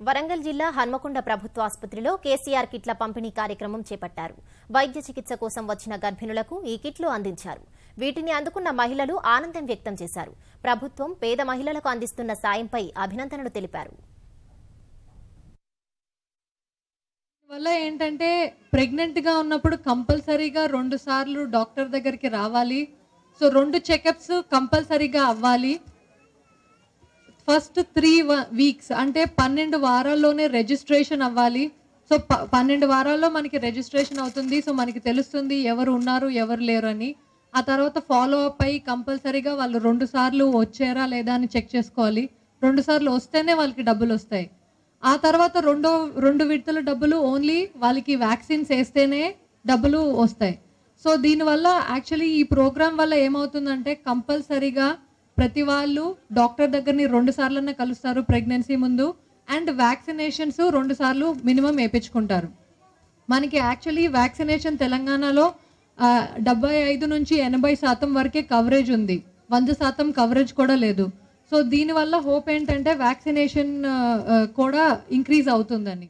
వరంగల్ జిల్లా హన్మకొండ ప్రభుత్వ ఆసుపత్రిలో కేసీఆర్ కిట్ల పంపిణీ కార్యక్రమం చేపట్టారు. వైద్య చికిత్స కోసం వచ్చిన గర్భిణులకు ఈ కిట్లు అందించారు. వీటిని అందుకున్న మహిళలు ఆనందం వ్యక్తం చేశారు. ప్రభుత్వం పేద మహిళలకు అందిస్తున్న సాయంపై అభినందనలు తెలిపారు. వల్ల ఏంటంటే ప్రెగ్నెంట్ గా ఉన్నప్పుడు కంపల్సరీగా 2 సార్లు డాక్టర్ దగ్గరికి రావాలి. సో 2 చెకప్స్ కంపల్సరీగా అవ్వాలి. ఫస్ట్ 3 వీక్స్ అంటే 12 వారాల్లోనే రిజిస్ట్రేషన్ అవ్వాలి. సో 12 వారాల్లో మనకి రిజిస్ట్రేషన్ అవుతుంది. సో మనకి తెలుస్తుంది ఎవరు ఉన్నారు ఎవరు లేరు అని. ఆ తర్వాత ఫాలో అప్ అయ్యి కంపల్సరీగా వాళ్ళు 2 సార్లు వచ్చారా లేదా అని చెక్ చేసుకోవాలి. 2 సార్లు వస్తేనే వాళ్ళకి డబ్బులు వస్తాయి. ఆ తర్వాత రెండు విడతల డబ్బులు ఓన్లీ వాళ్ళకి వ్యాక్సిన్స్ వేస్తేనే డబ్బులు వస్తాయి. సో దీనివల్ల యాక్చువల్లీ ఈ ప్రోగ్రామ్ వల్ల ఏమవుతుందంటే కంపల్సరీగా ప్రతి వాళ్ళు డాక్టర్ దగ్గరని 2 సార్లన్నా కలుస్తారు ప్రెగ్నెన్సీ ముందు. అండ్ వ్యాక్సినేషన్స్ 2 సార్లు మినిమం వేయించుకుంటారు. మనకి యాక్చువల్లీ వ్యాక్సినేషన్ తెలంగాణలో 75 నుంచి 80% వరకే కవరేజ్ ఉంది. 100% కవరేజ్ కూడా లేదు. సో దీనివల్ల హోప్ ఏంటంటే వ్యాక్సినేషన్ కూడా ఇంక్రీజ్ అవుతుందని.